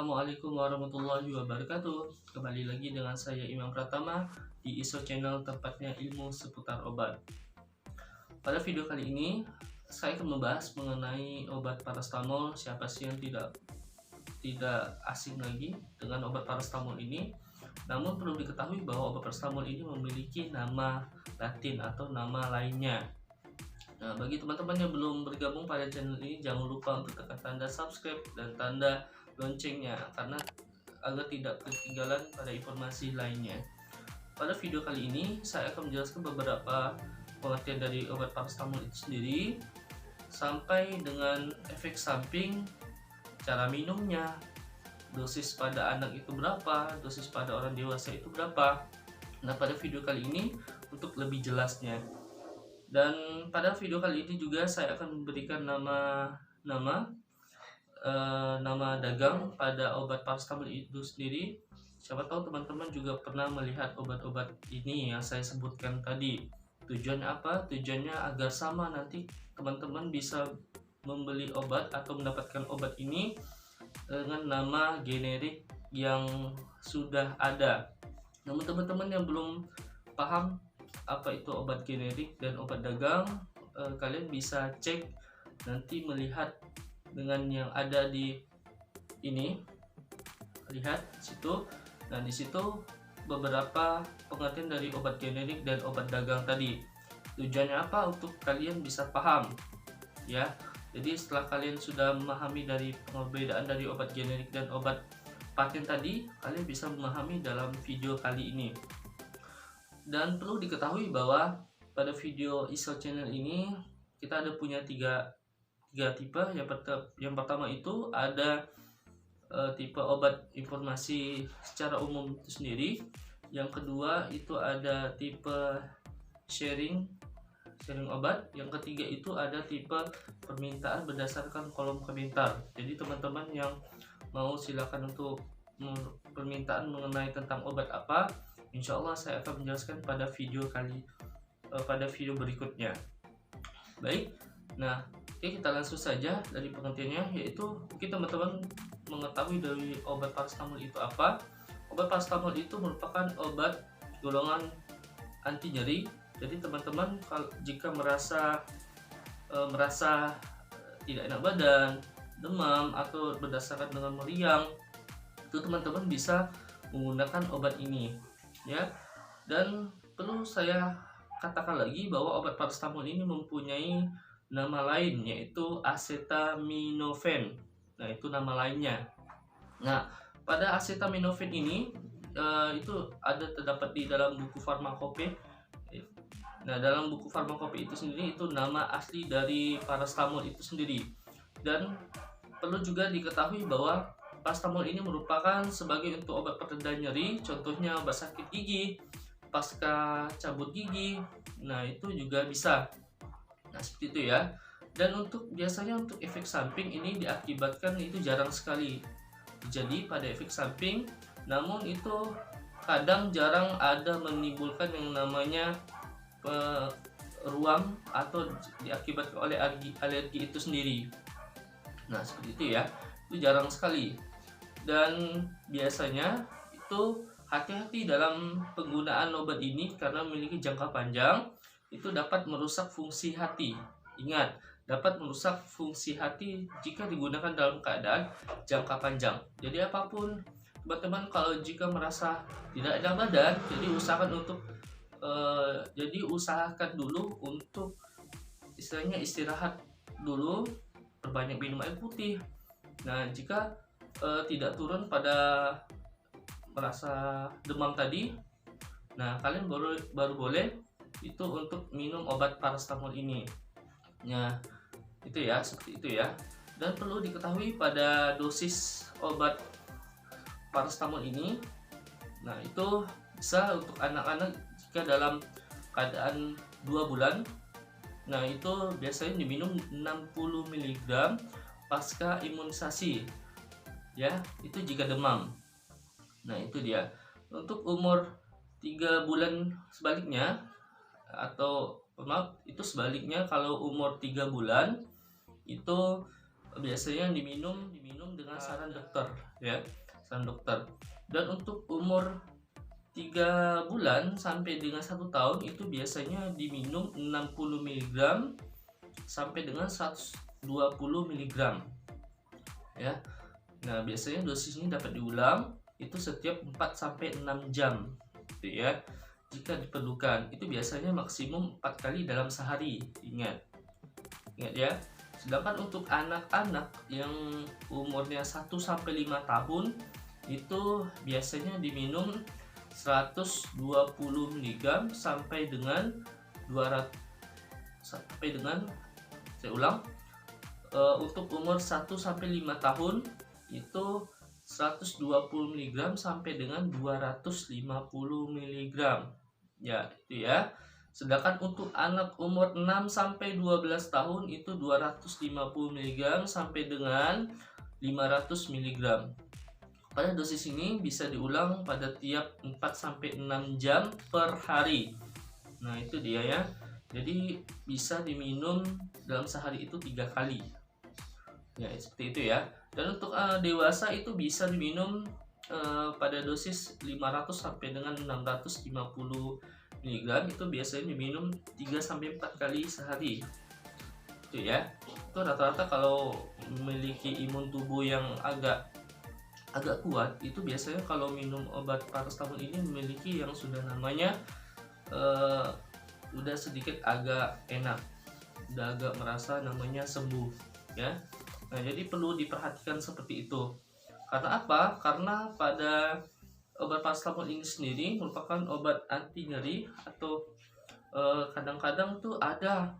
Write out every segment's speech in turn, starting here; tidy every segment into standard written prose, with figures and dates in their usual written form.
Assalamualaikum warahmatullahi wabarakatuh. Kembali lagi dengan saya Imam Pratama di ISO Channel, tempatnya ilmu seputar obat. Pada video kali ini saya akan membahas mengenai obat paracetamol. Siapa sih yang tidak asing lagi dengan obat paracetamol ini? Namun perlu diketahui bahwa obat paracetamol ini memiliki nama Latin atau nama lainnya. Nah, bagi teman-teman yang belum bergabung pada channel ini, jangan lupa untuk tekan tanda subscribe dan tanda loncengnya karena agar tidak ketinggalan pada informasi lainnya. Pada video kali ini saya akan menjelaskan beberapa pengertian dari obat paracetamol itu sendiri sampai dengan efek samping, cara minumnya, dosis pada anak itu berapa, dosis pada orang dewasa itu berapa. Nah, pada video kali ini untuk lebih jelasnya, dan pada video kali ini juga saya akan memberikan nama dagang pada obat paracetamol itu sendiri. Siapa tahu teman-teman juga pernah melihat obat-obat ini yang saya sebutkan tadi. Tujuannya apa? Tujuannya agar sama nanti teman-teman bisa membeli obat atau mendapatkan obat ini dengan nama generik yang sudah ada. Namun teman-teman yang belum paham apa itu obat generik dan obat dagang, kalian bisa cek nanti, melihat dengan yang ada di ini, lihat situ. Nah, di situ beberapa pengertian dari obat generik dan obat dagang tadi. Tujuannya apa? Untuk kalian bisa paham ya. Jadi setelah kalian sudah memahami dari perbedaan dari obat generik dan obat paten tadi, kalian bisa memahami dalam video kali ini. Dan perlu diketahui bahwa pada video ISO Channel ini kita ada punya tiga tipe. Yang pertama itu ada tipe obat informasi secara umum itu sendiri. Yang kedua itu ada tipe sharing obat. Yang ketiga itu ada tipe permintaan berdasarkan kolom komentar. Jadi teman-teman yang mau silakan untuk permintaan mengenai tentang obat apa, insya Allah saya akan menjelaskan pada video berikutnya. Baik, nah oke, kita langsung saja dari pengertiannya, yaitu mungkin teman-teman mengetahui dari obat paracetamol itu apa. Obat paracetamol itu merupakan obat golongan anti nyeri. Jadi teman-teman jika merasa tidak enak badan, demam, atau berdasarkan dengan meriang, itu teman-teman bisa menggunakan obat ini ya. Dan perlu saya katakan lagi bahwa obat paracetamol ini mempunyai nama lain, yaitu acetaminophen. Nah, itu nama lainnya. Nah, pada acetaminophen ini itu terdapat di dalam buku farmakope. Nah, dalam buku farmakope itu sendiri itu nama asli dari paracetamol itu sendiri. Dan perlu juga diketahui bahwa paracetamol ini merupakan sebagai untuk obat pereda nyeri, contohnya obat sakit gigi, pasca cabut gigi. Nah, itu juga bisa. Nah, seperti itu ya. Dan biasanya untuk efek samping ini diakibatkan itu jarang sekali jadi pada efek samping. Namun itu kadang jarang ada menimbulkan yang namanya ruam atau diakibatkan oleh alergi itu sendiri. Nah, seperti itu ya. Itu jarang sekali. Dan biasanya itu hati-hati dalam penggunaan obat ini karena memiliki jangka panjang. Itu dapat merusak fungsi hati. Ingat, dapat merusak fungsi hati jika digunakan dalam keadaan jangka panjang. Jadi apapun teman-teman, kalau jika merasa tidak enak badan, jadi usahakan dulu untuk istilahnya istirahat dulu, perbanyak minum air putih. Nah, jika tidak turun pada merasa demam tadi, nah kalian baru boleh itu untuk minum obat paracetamol ini. Nah, itu ya, seperti itu ya. Dan perlu diketahui pada dosis obat paracetamol ini, nah itu bisa untuk anak-anak jika dalam keadaan 2 bulan. Nah, itu biasanya diminum 60 mg pasca imunisasi ya, itu jika demam. Nah, itu dia. Untuk umur 3 bulan sebaliknya, atau maaf, itu sebaliknya, kalau umur 3 bulan itu biasanya diminum dengan saran dokter ya, saran dokter. Dan untuk umur 3 bulan sampai dengan 1 tahun itu biasanya diminum 60 mg sampai dengan 120 mg ya. Nah, biasanya dosis ini dapat diulang itu setiap 4 sampai 6 jam gitu ya. Jika diperlukan, itu biasanya maksimum 4 kali dalam sehari. Ingat ya. Sedangkan untuk anak-anak yang umurnya 1 sampai 5 tahun itu biasanya diminum 120 mg sampai dengan 200 sampai dengan saya ulang, untuk umur 1 sampai 5 tahun itu 120 mg sampai dengan 250 mg ya, itu ya. Sedangkan untuk anak umur 6 sampai 12 tahun itu 250 mg sampai dengan 500 mg. Pada dosis ini bisa diulang pada tiap 4 sampai 6 jam per hari. Nah, itu dia ya. Jadi bisa diminum dalam sehari itu 3 kali. Ya, seperti itu ya. Dan untuk dewasa itu bisa diminum pada dosis 500 sampai dengan 650 mg itu biasanya diminum 3 sampai 4 kali sehari. Itu ya. Itu rata-rata kalau memiliki imun tubuh yang agak kuat itu biasanya kalau minum obat paracetamol ini memiliki yang sudah namanya udah sedikit agak enak, udah agak merasa namanya sembuh ya. Nah, jadi perlu diperhatikan seperti itu. Karena apa? Karena pada obat paracetamol ini sendiri merupakan obat anti nyeri atau kadang-kadang tuh ada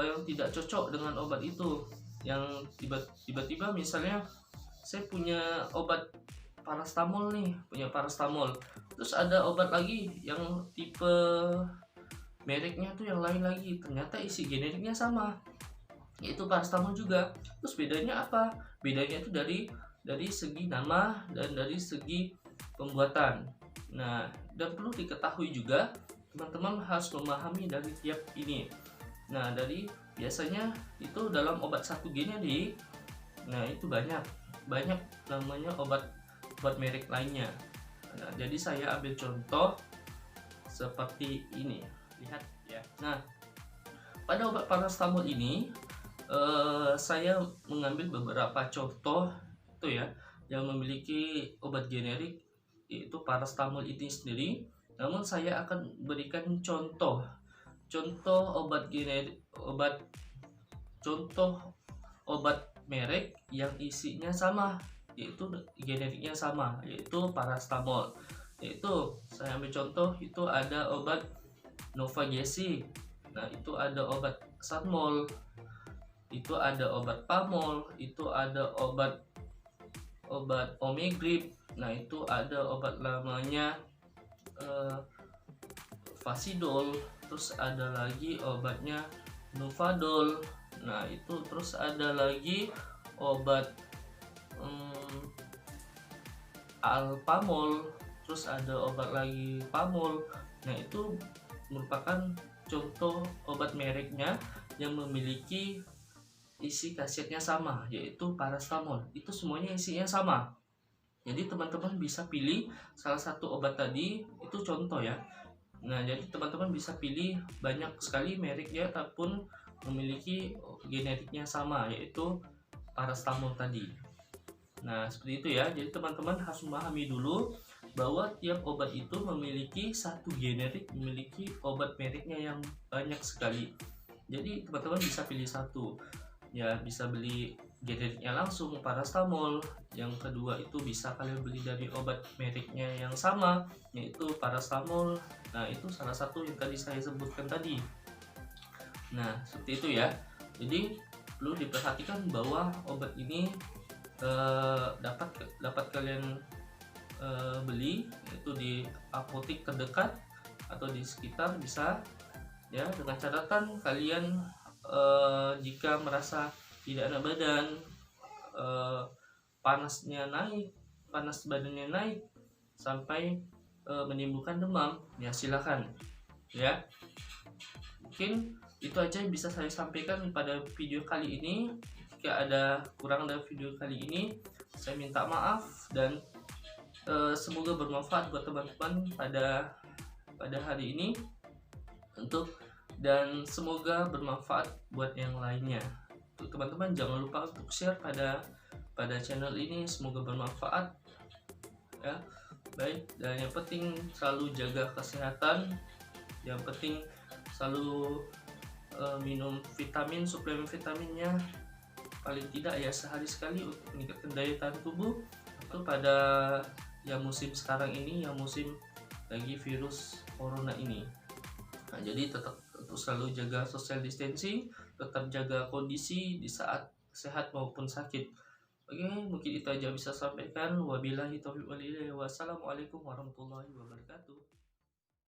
yang tidak cocok dengan obat itu, yang tiba-tiba misalnya saya punya obat paracetamol nih, terus ada obat lagi yang tipe mereknya tuh yang lain lagi, ternyata isi generiknya sama, yaitu paracetamol juga. Terus bedanya apa? Bedanya itu dari segi nama dan dari segi pembuatan. Nah, dan perlu diketahui juga teman-teman harus memahami dari tiap ini. Nah, dari biasanya itu dalam obat satu generik, nah itu banyak namanya obat merek lainnya. Nah, jadi saya ambil contoh seperti ini, lihat ya. Nah, pada obat paracetamol ini saya mengambil beberapa contoh itu ya yang memiliki obat generik, yaitu paracetamol itu sendiri. Namun saya akan berikan contoh obat generik, obat merek yang isinya sama, yaitu generiknya sama, yaitu paracetamol. Yaitu saya ambil contoh, itu ada obat Novagesic, nah itu ada obat Satmol, itu ada obat Pamol, itu ada obat Omegrip, nah itu ada obat namanya Fasidol, terus ada lagi obatnya Novadol, nah itu terus ada lagi obat Alpamol, terus ada obat lagi Pamol. Nah, itu merupakan contoh obat mereknya yang memiliki isi khasiatnya sama, yaitu paracetamol. Itu semuanya isinya sama. Jadi teman-teman bisa pilih salah satu obat tadi, itu contoh ya. Nah, jadi teman-teman bisa pilih banyak sekali mereknya ataupun memiliki generiknya sama, yaitu paracetamol tadi. Nah, seperti itu ya. Jadi teman-teman harus memahami dulu bahwa tiap obat itu memiliki satu generik, memiliki obat mereknya yang banyak sekali. Jadi teman-teman bisa pilih satu. Ya, bisa beli generiknya langsung paracetamol. Yang kedua itu bisa kalian beli dari obat mereknya yang sama, yaitu paracetamol. Nah, itu salah satu yang tadi saya sebutkan tadi. Nah, seperti itu ya. Jadi perlu diperhatikan bahwa obat ini dapat kalian beli itu di apotek terdekat atau di sekitar bisa ya, dengan catatan kalian jika merasa tidak enak badan, panas badannya naik sampai menimbulkan demam, ya silakan ya. Mungkin itu aja yang bisa saya sampaikan pada video kali ini. jika ada kurang dalam video kali ini, saya minta maaf, dan semoga bermanfaat buat teman-teman pada hari ini dan semoga bermanfaat buat yang lainnya. Untuk teman-teman jangan lupa untuk share pada channel ini, semoga bermanfaat ya. Baik, dan yang penting selalu jaga kesehatan, yang penting selalu minum vitamin, suplemen vitaminnya paling tidak ya sehari sekali untuk meningkatkan daya tahan tubuh. Itu pada yang musim sekarang ini, yang musim lagi virus corona ini. Nah, jadi tetap untuk selalu jaga social distancing, tetap jaga kondisi di saat sehat maupun sakit. Oke, mungkin itu aja bisa sampaikan. Wabillahi taufiq wal hidayah. Wassalamualaikum warahmatullahi wabarakatuh.